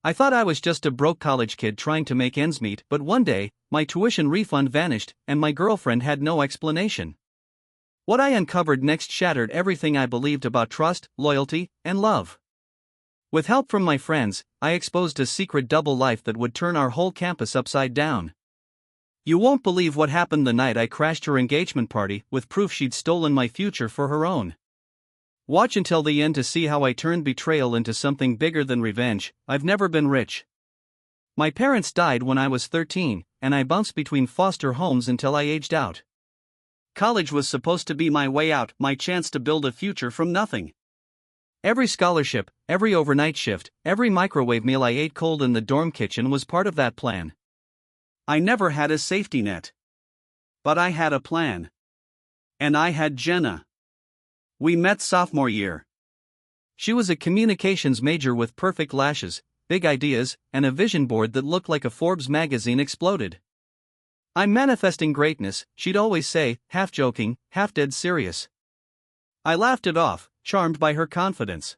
I thought I was just a broke college kid trying to make ends meet, but one day, my tuition refund vanished, and my girlfriend had no explanation. What I uncovered next shattered everything I believed about trust, loyalty, and love. With help from my friends, I exposed a secret double life that would turn our whole campus upside down. You won't believe what happened the night I crashed her engagement party with proof she'd stolen my future for her own. Watch until the end to see how I turned betrayal into something bigger than revenge. I've never been rich. My parents died when I was 13, and I bounced between foster homes until I aged out. College was supposed to be my way out, my chance to build a future from nothing. Every scholarship, every overnight shift, every microwave meal I ate cold in the dorm kitchen was part of that plan. I never had a safety net. But I had a plan. And I had Jenna. We met sophomore year. She was a communications major with perfect lashes, big ideas, and a vision board that looked like a Forbes magazine exploded. "I'm manifesting greatness," she'd always say, half joking, half dead serious. I laughed it off, charmed by her confidence.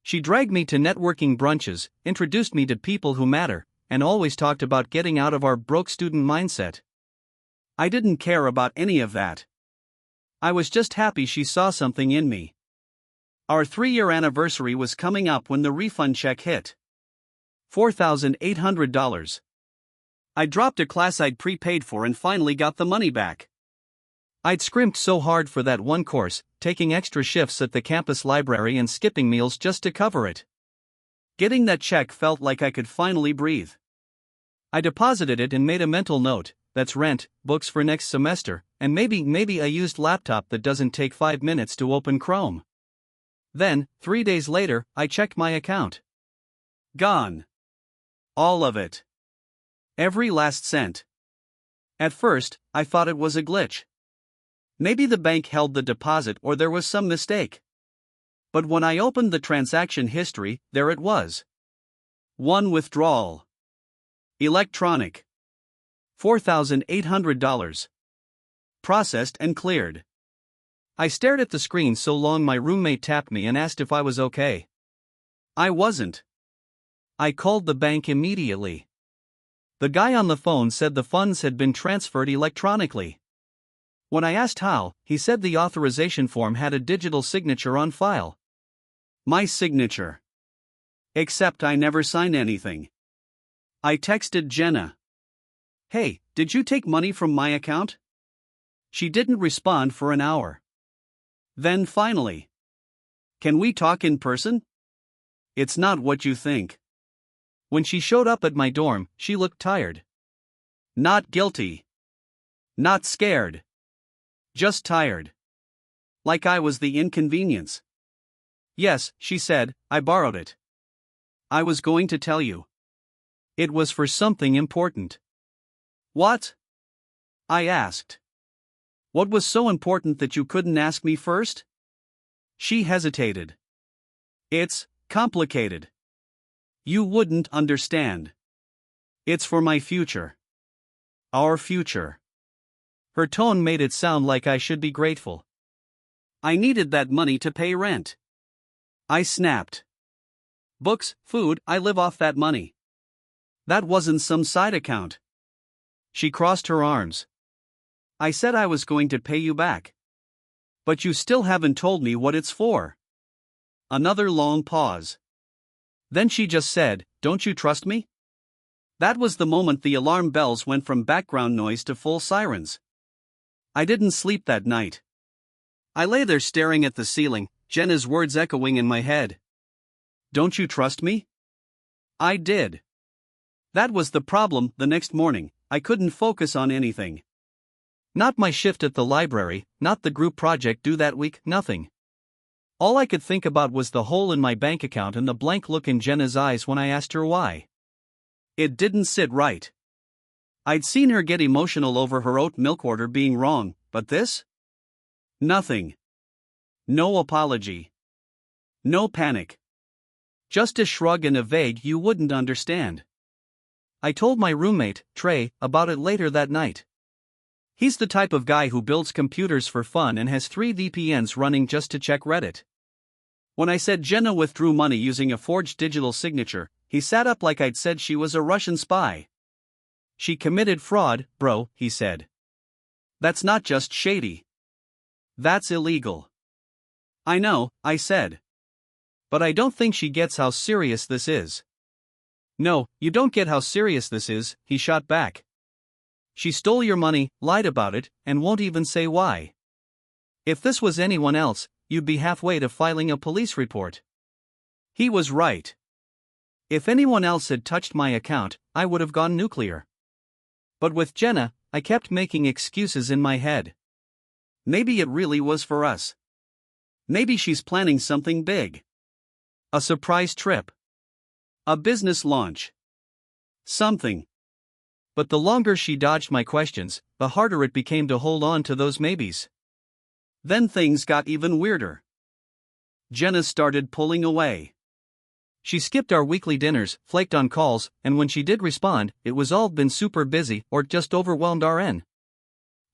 She dragged me to networking brunches, introduced me to people who matter, and always talked about getting out of our broke student mindset. I didn't care about any of that. I was just happy she saw something in me. Our 3-year anniversary was coming up when the refund check hit. $4,800. I dropped a class I'd prepaid for and finally got the money back. I'd scrimped so hard for that one course, taking extra shifts at the campus library and skipping meals just to cover it. Getting that check felt like I could finally breathe. I deposited it and made a mental note: that's rent, books for next semester, and maybe a used laptop that doesn't take 5 minutes to open Chrome. Then, 3 days later, I checked my account. Gone. All of it. Every last cent. At first, I thought it was a glitch. Maybe the bank held the deposit or there was some mistake. But when I opened the transaction history, there it was. One withdrawal. Electronic. $4,800. Processed and cleared. I stared at the screen so long my roommate tapped me and asked if I was okay. I wasn't. I called the bank immediately. The guy on the phone said the funds had been transferred electronically. When I asked how, he said the authorization form had a digital signature on file. My signature. Except I never signed anything. I texted Jenna. "Hey, did you take money from my account?" She didn't respond for an hour. Then finally. "Can we talk in person?" "It's not what you think." When she showed up at my dorm, she looked tired. Not guilty. Not scared. Just tired. Like I was the inconvenience. "Yes," she said, "I borrowed it. I was going to tell you. It was for something important." "What?" I asked. "What was so important that you couldn't ask me first?" She hesitated. "It's complicated. You wouldn't understand. It's for my future. Our future." Her tone made it sound like I should be grateful. I needed that money to pay rent. I snapped. "Books, food, I live off that money. That wasn't some side account." She crossed her arms. "I said I was going to pay you back. But you still haven't told me what it's for." Another long pause. Then she just said, "Don't you trust me?" That was the moment the alarm bells went from background noise to full sirens. I didn't sleep that night. I lay there staring at the ceiling, Jenna's words echoing in my head. "Don't you trust me?" I did. That was the problem. The next morning, I couldn't focus on anything. Not my shift at the library, not the group project due that week, nothing. All I could think about was the hole in my bank account and the blank look in Jenna's eyes when I asked her why. It didn't sit right. I'd seen her get emotional over her oat milk order being wrong, but this? Nothing. No apology. No panic. Just a shrug and a vague "you wouldn't understand." I told my roommate, Trey, about it later that night. He's the type of guy who builds computers for fun and has 3 VPNs running just to check Reddit. When I said Jenna withdrew money using a forged digital signature, He sat up like I'd said she was a Russian spy. She committed fraud, bro, he said. That's not just shady. That's illegal. I know, I said. But I don't think she gets how serious this is. No, you don't get how serious this is, he shot back. She stole your money, lied about it, and won't even say why. If this was anyone else, you'd be halfway to filing a police report. He was right. If anyone else had touched my account, I would have gone nuclear. But with Jenna, I kept making excuses in my head. Maybe it really was for us. Maybe she's planning something big. A surprise trip. A business launch. Something. But the longer she dodged my questions, the harder it became to hold on to those maybes. Then things got even weirder. Jenna started pulling away. She skipped our weekly dinners, flaked on calls, and when she did respond, it was all been super busy or just overwhelmed RN.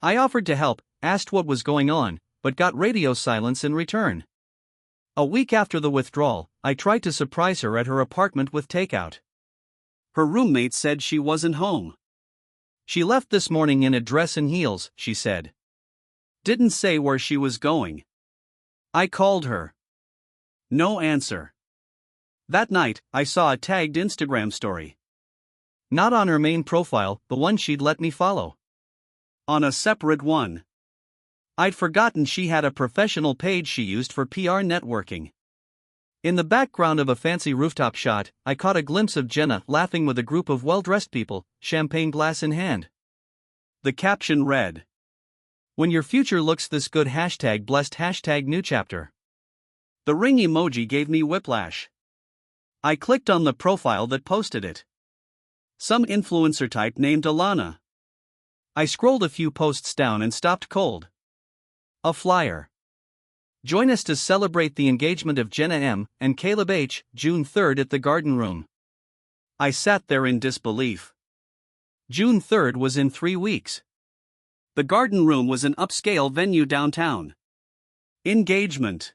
I offered to help, asked what was going on, but got radio silence in return. A week after the withdrawal, I tried to surprise her at her apartment with takeout. Her roommate said she wasn't home. She left this morning in a dress and heels, she said. Didn't say where she was going. I called her. No answer. That night, I saw a tagged Instagram story. Not on her main profile, the one she'd let me follow. On a separate one. I'd forgotten she had a professional page she used for PR networking. In the background of a fancy rooftop shot, I caught a glimpse of Jenna laughing with a group of well-dressed people, champagne glass in hand. The caption read, "When your future looks this good #blessed #new chapter." The ring emoji gave me whiplash. I clicked on the profile that posted it. Some influencer type named Alana. I scrolled a few posts down and stopped cold. A flyer. Join us to celebrate the engagement of Jenna M. and Caleb H. June 3rd at the Garden Room. I sat there in disbelief. June 3rd was in 3 weeks. The Garden Room was an upscale venue downtown. Engagement.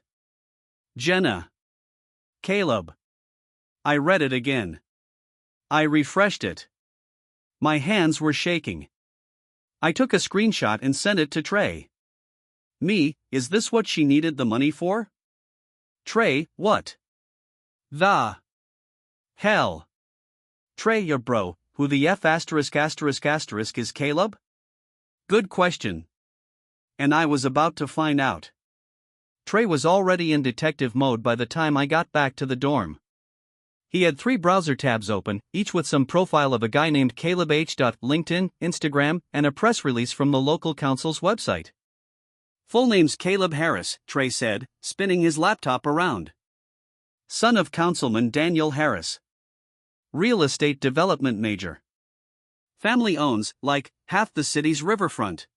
Jenna. Caleb. I read it again. I refreshed it. My hands were shaking. I took a screenshot and sent it to Trey. Me, is this what she needed the money for? Trey, what the hell? Trey, your bro, who the F*** is Caleb? Good question. And I was about to find out. Trey was already in detective mode by the time I got back to the dorm. He had 3 browser tabs open, each with some profile of a guy named Caleb H. LinkedIn, Instagram, and a press release from the local council's website. Full name's Caleb Harris, Trey said, spinning his laptop around. Son of Councilman Daniel Harris. Real estate development major. Family owns, like, half the city's riverfront.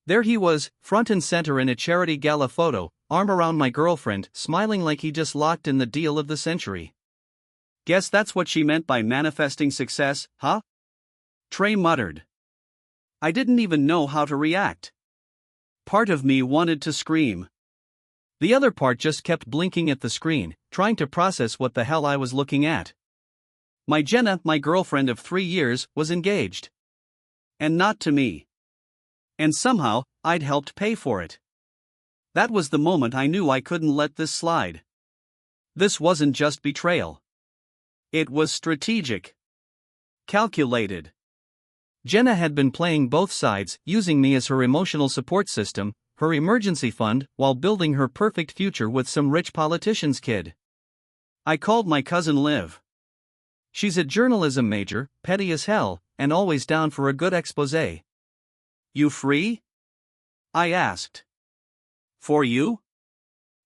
There he was, front and center in a charity gala photo, arm around my girlfriend, smiling like he just locked in the deal of the century. Guess that's what she meant by manifesting success, huh? Trey muttered. I didn't even know how to react. Part of me wanted to scream. The other part just kept blinking at the screen, trying to process what the hell I was looking at. My Jenna, my girlfriend of 3 years, was engaged. And not to me. And somehow, I'd helped pay for it. That was the moment I knew I couldn't let this slide. This wasn't just betrayal. It was strategic. Calculated. Jenna had been playing both sides, using me as her emotional support system, her emergency fund, while building her perfect future with some rich politician's kid. I called my cousin Liv. She's a journalism major, petty as hell, and always down for a good exposé. You free? I asked. For you?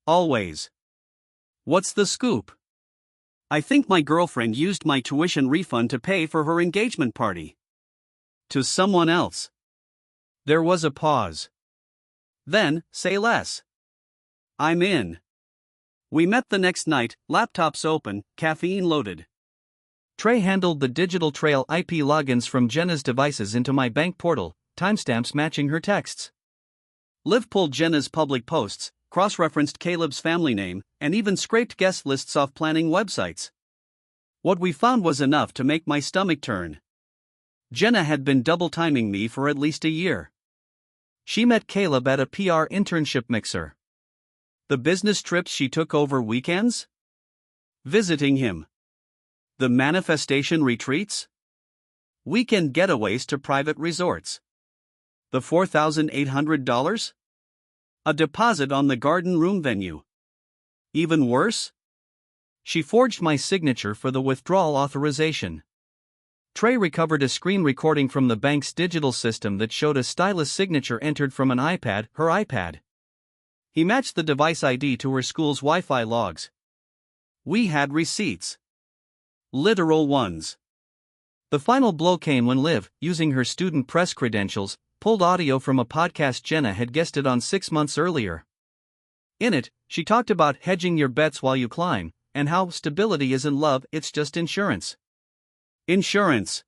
Always. What's the scoop? I think my girlfriend used my tuition refund to pay for her engagement party. To someone else. There was a pause. Then, say less. I'm in. We met the next night, laptops open, caffeine loaded. Trey handled the digital trail IP logins from Jenna's devices into my bank portal, timestamps matching her texts. Liv pulled Jenna's public posts, cross-referenced Caleb's family name, and even scraped guest lists off planning websites. What we found was enough to make my stomach turn. Jenna had been double-timing me for at least a year. She met Caleb at a PR internship mixer. The business trips she took over weekends? Visiting him. The manifestation retreats? Weekend getaways to private resorts. The $4,800? A deposit on the garden room venue. Even worse? She forged my signature for the withdrawal authorization. Trey recovered a screen recording from the bank's digital system that showed a stylus signature entered from an iPad, her iPad. He matched the device ID to her school's Wi-Fi logs. We had receipts. Literal ones. The final blow came when Liv, using her student press credentials, pulled audio from a podcast Jenna had guested on 6 months earlier. In it, she talked about hedging your bets while you climb, and how stability isn't love, it's just insurance. Insurance.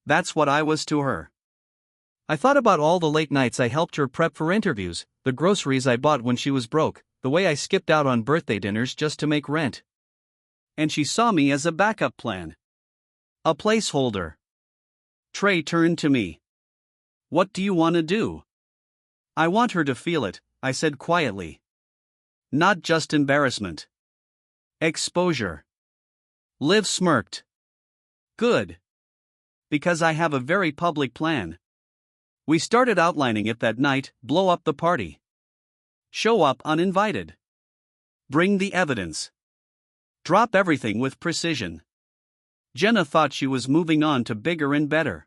That's what I was to her. I thought about all the late nights I helped her prep for interviews, the groceries I bought when she was broke, the way I skipped out on birthday dinners just to make rent. And she saw me as a backup plan. A placeholder. Trey turned to me. What do you want to do? I want her to feel it, I said quietly. Not just embarrassment. Exposure. Liv smirked. Good. Because I have a very public plan. We started outlining it that night: blow up the party. Show up uninvited. Bring the evidence. Drop everything with precision. Jenna thought she was moving on to bigger and better.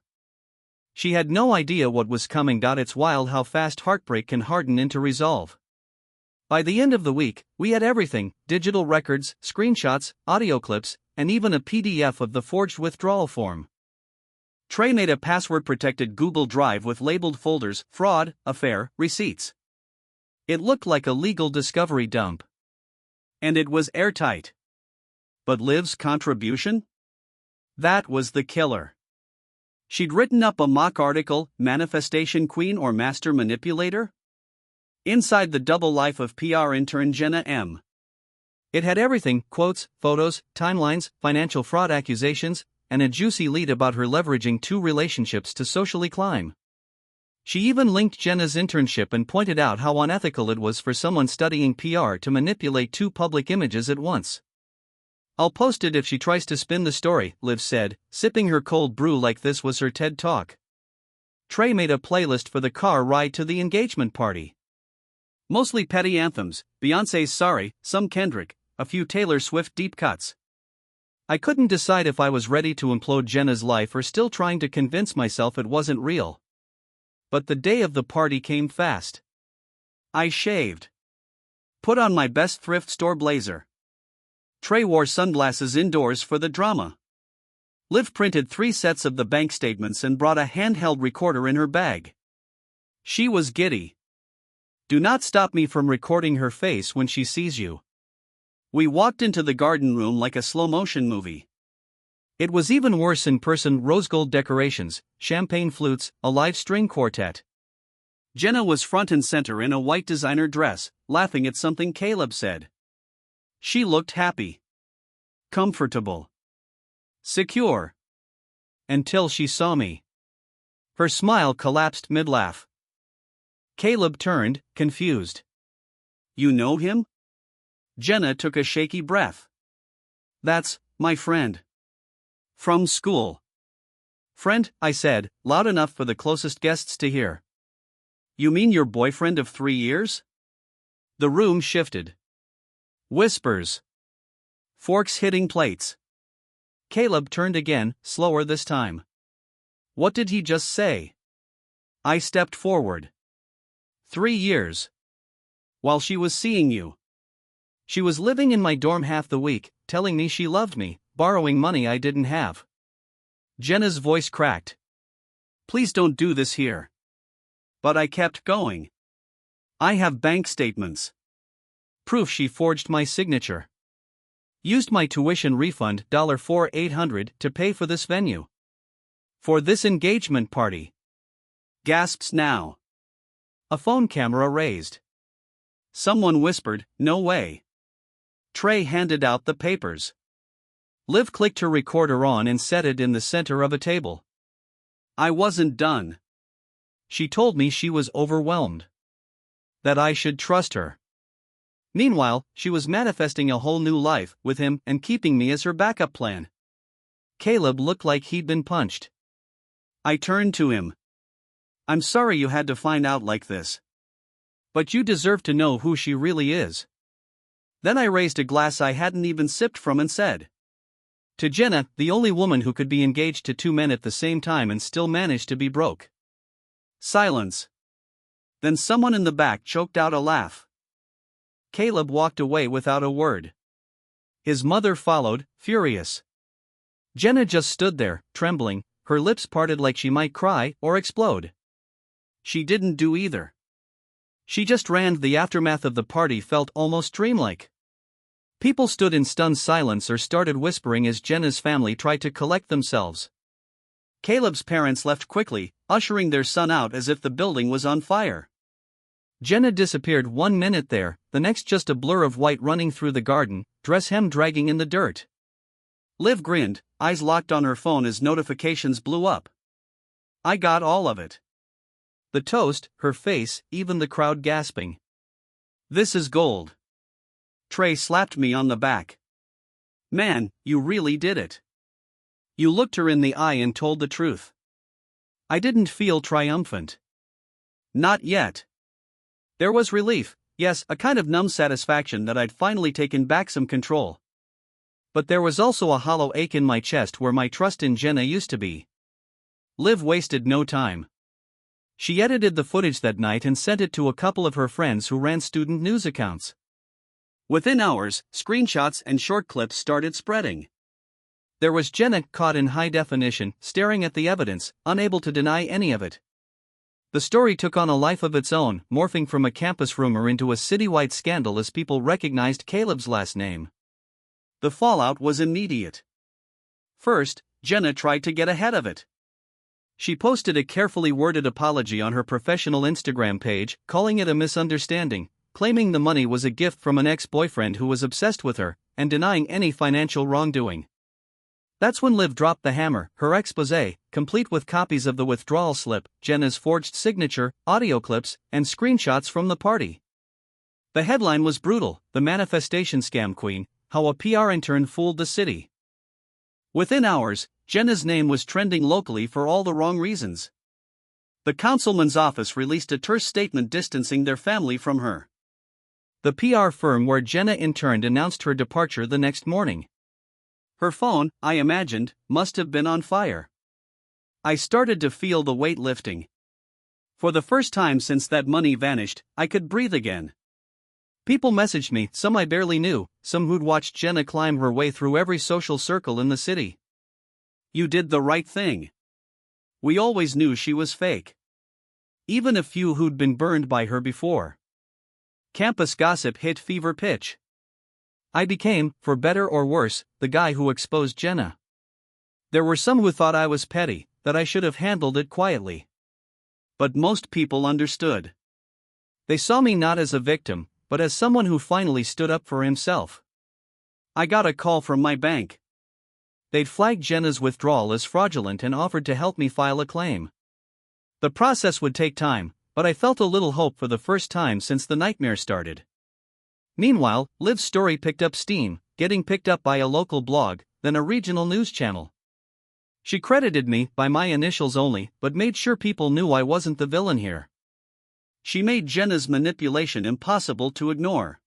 She had no idea what was coming. It's wild how fast heartbreak can harden into resolve. By the end of the week, we had everything: digital records, screenshots, audio clips, and even a PDF of the forged withdrawal form. Trey made a password-protected Google Drive with labeled folders: fraud, affair, receipts. It looked like a legal discovery dump. And it was airtight. But Liv's contribution? That was the killer. She'd written up a mock article, Manifestation Queen or Master Manipulator? Inside the double life of PR intern Jenna M. It had everything: quotes, photos, timelines, financial fraud accusations, and a juicy lead about her leveraging 2 relationships to socially climb. She even linked Jenna's internship and pointed out how unethical it was for someone studying PR to manipulate 2 public images at once. I'll post it if she tries to spin the story, Liv said, sipping her cold brew like this was her TED Talk. Trey made a playlist for the car ride to the engagement party. Mostly petty anthems: Beyoncé's Sorry, some Kendrick, a few Taylor Swift deep cuts. I couldn't decide if I was ready to implode Jenna's life or still trying to convince myself it wasn't real. But the day of the party came fast. I shaved. Put on my best thrift store blazer. Trey wore sunglasses indoors for the drama. Liv printed 3 sets of the bank statements and brought a handheld recorder in her bag. She was giddy. Do not stop me from recording her face when she sees you. We walked into the garden room like a slow-motion movie. It was even worse in person: rose gold decorations, champagne flutes, a live string quartet. Jenna was front and center in a white designer dress, laughing at something Caleb said. She looked happy. Comfortable. Secure. Until she saw me. Her smile collapsed mid-laugh. Caleb turned, confused. You know him? Jenna took a shaky breath. That's my friend. From school. Friend, I said, loud enough for the closest guests to hear. You mean your boyfriend of 3 years? The room shifted. Whispers. Forks hitting plates. Caleb turned again, slower this time. What did he just say? I stepped forward. 3 years. While she was seeing you. She was living in my dorm half the week, telling me she loved me, borrowing money I didn't have. Jenna's voice cracked. Please don't do this here. But I kept going. I have bank statements. Proof she forged my signature. Used my tuition refund $4,800 to pay for this venue. For this engagement party. Gasps now. A phone camera raised. Someone whispered, no way. Trey handed out the papers. Liv clicked her recorder on and set it in the center of a table. I wasn't done. She told me she was overwhelmed. That I should trust her. Meanwhile, she was manifesting a whole new life with him and keeping me as her backup plan. Caleb looked like he'd been punched. I turned to him. I'm sorry you had to find out like this. But you deserve to know who she really is. Then I raised a glass I hadn't even sipped from and said, to Jenna, the only woman who could be engaged to two men at the same time and still manage to be broke. Silence. Then someone in the back choked out a laugh. Caleb walked away without a word. His mother followed, furious. Jenna just stood there, trembling, her lips parted like she might cry or explode. She didn't do either. She just ran. The aftermath of the party felt almost dreamlike. People stood in stunned silence or started whispering as Jenna's family tried to collect themselves. Caleb's parents left quickly, ushering their son out as if the building was on fire. Jenna disappeared 1 minute there, the next just a blur of white running through the garden, dress hem dragging in the dirt. Liv grinned, eyes locked on her phone as notifications blew up. I got all of it. The toast, her face, even the crowd gasping. This is gold. Trey slapped me on the back. Man, you really did it. You looked her in the eye and told the truth. I didn't feel triumphant. Not yet. There was relief, yes, a kind of numb satisfaction that I'd finally taken back some control. But there was also a hollow ache in my chest where my trust in Jenna used to be. Liv wasted no time. She edited the footage that night and sent it to a couple of her friends who ran student news accounts. Within hours, screenshots and short clips started spreading. There was Jenna caught in high definition, staring at the evidence, unable to deny any of it. The story took on a life of its own, morphing from a campus rumor into a citywide scandal as people recognized Caleb's last name. The fallout was immediate. First, Jenna tried to get ahead of it. She posted a carefully worded apology on her professional Instagram page, calling it a misunderstanding, claiming the money was a gift from an ex-boyfriend who was obsessed with her, and denying any financial wrongdoing. That's when Liv dropped the hammer, her exposé, complete with copies of the withdrawal slip, Jenna's forged signature, audio clips, and screenshots from the party. The headline was brutal: The Manifestation Scam Queen, How a PR Intern Fooled the City. Within hours, Jenna's name was trending locally for all the wrong reasons. The councilman's office released a terse statement distancing their family from her. The PR firm where Jenna interned announced her departure the next morning. Her phone, I imagined, must have been on fire. I started to feel the weight lifting. For the first time since that money vanished, I could breathe again. People messaged me, some I barely knew, some who'd watched Jenna climb her way through every social circle in the city. You did the right thing. We always knew she was fake. Even a few who'd been burned by her before. Campus gossip hit fever pitch. I became, for better or worse, the guy who exposed Jenna. There were some who thought I was petty, that I should have handled it quietly. But most people understood. They saw me not as a victim, but as someone who finally stood up for himself. I got a call from my bank. They'd flagged Jenna's withdrawal as fraudulent and offered to help me file a claim. The process would take time, but I felt a little hope for the first time since the nightmare started. Meanwhile, Liv's story picked up steam, getting picked up by a local blog, then a regional news channel. She credited me by my initials only, but made sure people knew I wasn't the villain here. She made Jenna's manipulation impossible to ignore.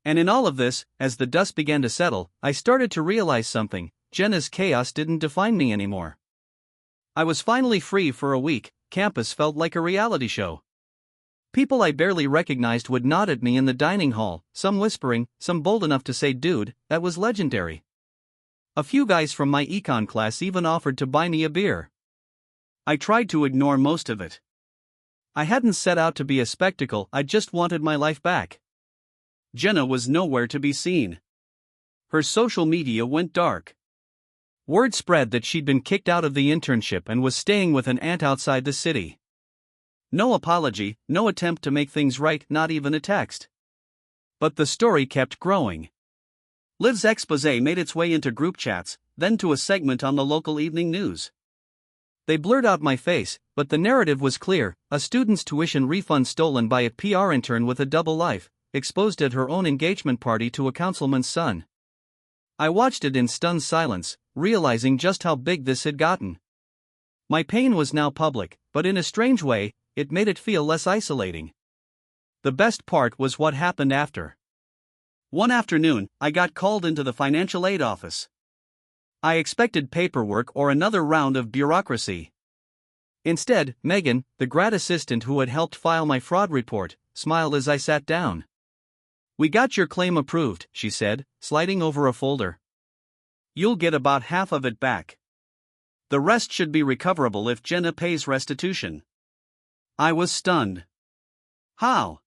And in all of this, as the dust began to settle, I started to realize something: Jenna's chaos didn't define me anymore. I was finally free for a week. Campus felt like a reality show. People I barely recognized would nod at me in the dining hall, some whispering, some bold enough to say, "Dude, that was legendary." A few guys from my econ class even offered to buy me a beer. I tried to ignore most of it. I hadn't set out to be a spectacle, I just wanted my life back. Jenna was nowhere to be seen. Her social media went dark. Word spread that she'd been kicked out of the internship and was staying with an aunt outside the city. No apology, no attempt to make things right, not even a text. But the story kept growing. Liv's expose made its way into group chats, then to a segment on the local evening news. They blurred out my face, but the narrative was clear: a student's tuition refund stolen by a PR intern with a double life, exposed at her own engagement party to a councilman's son. I watched it in stunned silence, realizing just how big this had gotten. My pain was now public, but in a strange way, it made it feel less isolating. The best part was what happened after. One afternoon, I got called into the financial aid office. I expected paperwork or another round of bureaucracy. Instead, Megan, the grad assistant who had helped file my fraud report, smiled as I sat down. "We got your claim approved," she said, sliding over a folder. "You'll get about half of it back. The rest should be recoverable if Jenna pays restitution." I was stunned. "How?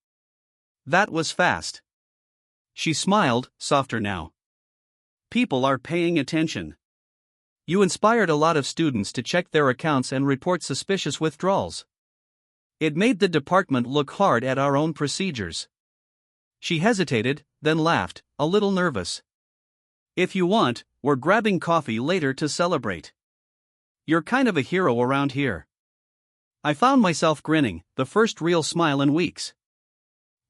That was fast." She smiled, softer now. "People are paying attention. You inspired a lot of students to check their accounts and report suspicious withdrawals. It made the department look hard at our own procedures." She hesitated, then laughed, a little nervous. "If you want, we're grabbing coffee later to celebrate. You're kind of a hero around here." I found myself grinning, the first real smile in weeks.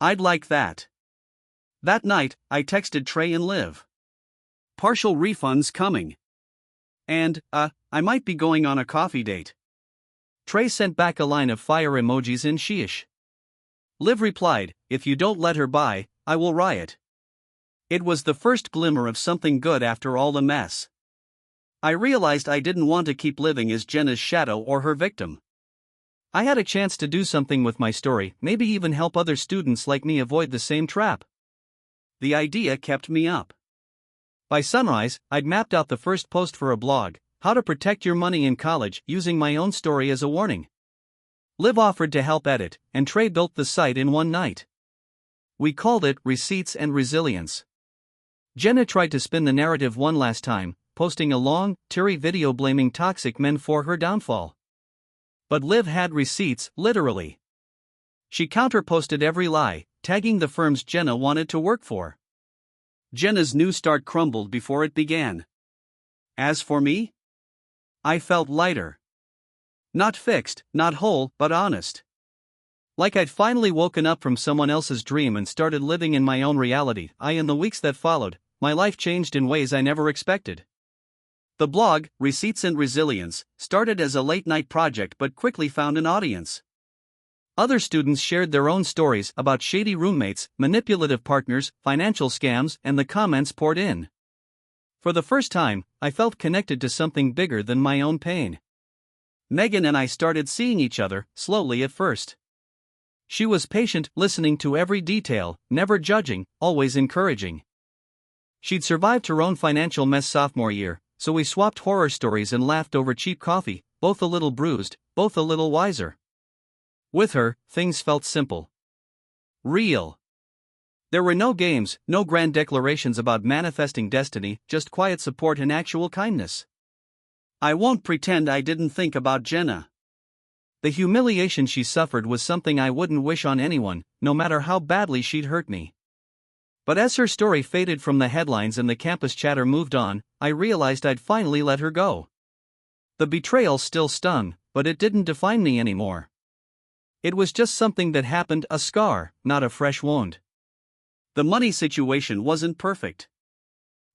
"I'd like that." That night, I texted Trey and Liv. "Partial refunds coming. And, I might be going on a coffee date." Trey sent back a line of fire emojis in sheesh. Liv replied, "If you don't let her buy, I will riot." It was the first glimmer of something good after all the mess. I realized I didn't want to keep living as Jenna's shadow or her victim. I had a chance to do something with my story, maybe even help other students like me avoid the same trap. The idea kept me up. By sunrise, I'd mapped out the first post for a blog, "How to Protect Your Money in College," using my own story as a warning. Liv offered to help edit, and Trey built the site in one night. We called it Receipts and Resilience. Jenna tried to spin the narrative one last time, posting a long, teary video blaming toxic men for her downfall. But Liv had receipts, literally. She counter-posted every lie, tagging the firms Jenna wanted to work for. Jenna's new start crumbled before it began. As for me, I felt lighter. Not fixed, not whole, but honest. Like I'd finally woken up from someone else's dream and started living in my own reality. In the weeks that followed, my life changed in ways I never expected. The blog, Receipts and Resilience, started as a late-night project but quickly found an audience. Other students shared their own stories about shady roommates, manipulative partners, financial scams, and the comments poured in. For the first time, I felt connected to something bigger than my own pain. Megan and I started seeing each other, slowly at first. She was patient, listening to every detail, never judging, always encouraging. She'd survived her own financial mess sophomore year, so we swapped horror stories and laughed over cheap coffee, both a little bruised, both a little wiser. With her, things felt simple. Real. There were no games, no grand declarations about manifesting destiny, just quiet support and actual kindness. I won't pretend I didn't think about Jenna. The humiliation she suffered was something I wouldn't wish on anyone, no matter how badly she'd hurt me. But as her story faded from the headlines and the campus chatter moved on, I realized I'd finally let her go. The betrayal still stung, but it didn't define me anymore. It was just something that happened, a scar, not a fresh wound. The money situation wasn't perfect.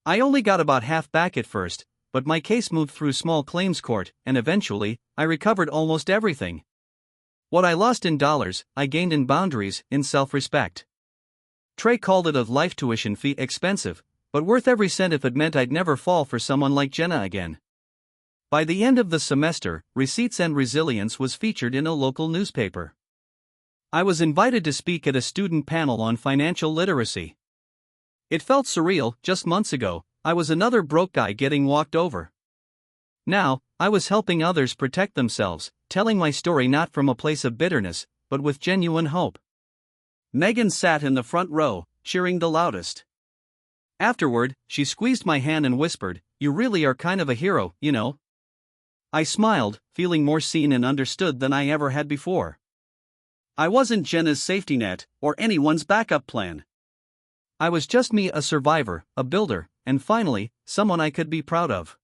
I only got about half back at first, but my case moved through small claims court, and eventually, I recovered almost everything. What I lost in dollars, I gained in boundaries, in self-respect. Trey called it a life tuition fee, expensive, but worth every cent if it meant I'd never fall for someone like Jenna again. By the end of the semester, Receipts and Resilience was featured in a local newspaper. I was invited to speak at a student panel on financial literacy. It felt surreal. Just months ago, I was another broke guy getting walked over. Now, I was helping others protect themselves, telling my story not from a place of bitterness, but with genuine hope. Megan sat in the front row, cheering the loudest. Afterward, she squeezed my hand and whispered, "You really are kind of a hero, you know." I smiled, feeling more seen and understood than I ever had before. I wasn't Jenna's safety net, or anyone's backup plan. I was just me, a survivor, a builder, and finally, someone I could be proud of.